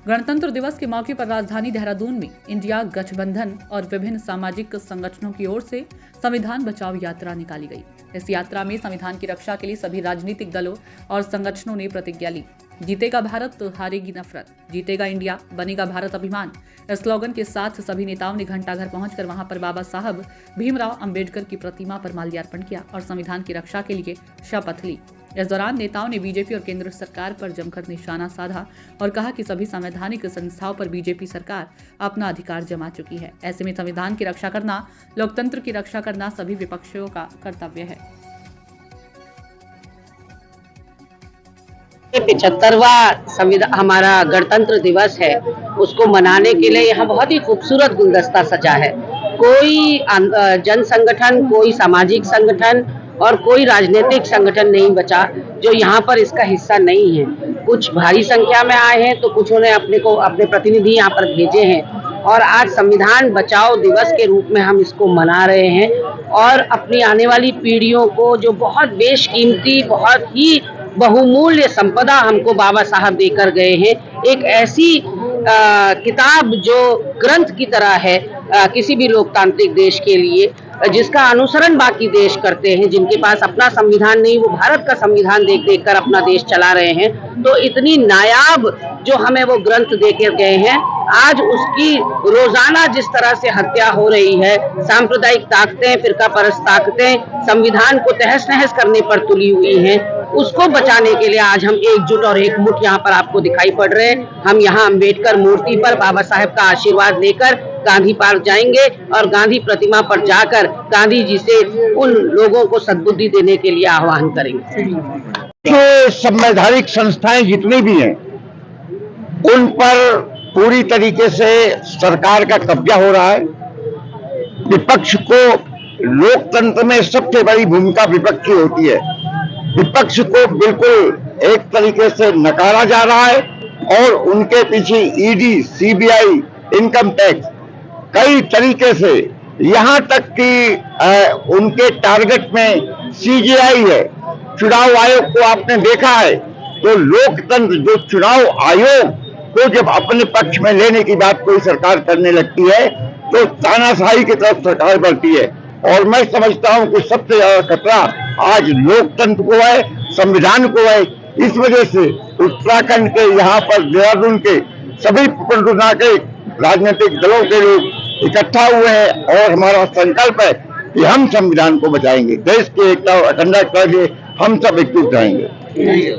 गणतंत्र दिवस के मौके पर राजधानी देहरादून में इंडिया गठबंधन और विभिन्न सामाजिक संगठनों की ओर से संविधान बचाओ यात्रा निकाली गई। इस यात्रा में संविधान की रक्षा के लिए सभी राजनीतिक दलों और संगठनों ने प्रतिज्ञा ली। जीतेगा भारत, हारेगी नफरत, जीतेगा इंडिया, बनेगा भारत अभिमान। इस स्लोगन के साथ सभी नेताओं ने घंटाघर पहुंचकर वहां पर बाबा साहब भीमराव अंबेडकर की प्रतिमा पर माल्यार्पण किया और संविधान की रक्षा के लिए शपथ ली। इस दौरान नेताओं ने बीजेपी और केंद्र सरकार पर जमकर निशाना साधा और कहा कि सभी संवैधानिक संस्थाओं पर बीजेपी सरकार अपना अधिकार जमा चुकी है। ऐसे में संविधान की रक्षा करना, लोकतंत्र की रक्षा करना सभी विपक्षियों का कर्तव्य है। 75वां संविधान हमारा गणतंत्र दिवस है, उसको मनाने के लिए यहाँ बहुत ही खूबसूरत गुलदस्ता सजा है। कोई जन संगठन, कोई सामाजिक संगठन और कोई राजनीतिक संगठन नहीं बचा जो यहाँ पर इसका हिस्सा नहीं है। कुछ भारी संख्या में आए हैं तो कुछ ने अपने प्रतिनिधि यहाँ पर भेजे हैं और आज संविधान बचाओ दिवस के रूप में हम इसको मना रहे हैं और अपनी आने वाली पीढ़ियों को जो बहुत बेशकीमती, बहुत ही बहुमूल्य संपदा हमको बाबा साहब देकर गए हैं, एक ऐसी किताब जो ग्रंथ की तरह है किसी भी लोकतांत्रिक देश के लिए, जिसका अनुसरण बाकी देश करते हैं, जिनके पास अपना संविधान नहीं, वो भारत का संविधान देख देख कर अपना देश चला रहे हैं। तो इतनी नायाब जो हमें वो ग्रंथ देकर गए हैं, आज उसकी रोजाना जिस तरह से हत्या हो रही है, सांप्रदायिक ताकतें, फिरका परस्त ताकतें संविधान को तहस नहस करने पर तुली हुई हैं, उसको बचाने के लिए आज हम एकजुट और एकमुठ यहाँ पर आपको दिखाई पड़ रहे हैं। हम यहाँ अंबेडकर मूर्ति पर बाबा साहब का आशीर्वाद लेकर गांधी पार्क जाएंगे और गांधी प्रतिमा पर जाकर गांधी जी से उन लोगों को सद्बुद्धि देने के लिए आह्वान करेंगे। जो संवैधानिक संस्थाएं जितनी भी हैं, उन पर पूरी तरीके से सरकार का कब्जा हो रहा है। विपक्ष को, लोकतंत्र में सबसे बड़ी भूमिका विपक्ष की होती है, विपक्ष को बिल्कुल एक तरीके से नकारा जा रहा है और उनके पीछे ईडी, सीबीआई, इनकम टैक्स कई तरीके से, यहां तक कि उनके टारगेट में सीजीआई है। चुनाव आयोग को आपने देखा है तो लोकतंत्र, जो चुनाव आयोग को जब अपने पक्ष में लेने की बात कोई सरकार करने लगती है तो तानाशाही की तरफ सरकार बढ़ती है। और मैं समझता हूं कि सबसे ज्यादा खतरा आज लोकतंत्र को है, संविधान को है। इस वजह से उत्तराखंड के, यहाँ पर देहरादून के सभी प्रमुख के राजनीतिक दलों के लोग इकट्ठा हुए हैं और हमारा संकल्प है कि हम संविधान को बचाएंगे, देश की एकता और अखंडता के लिए हम सब एकजुट रहेंगे।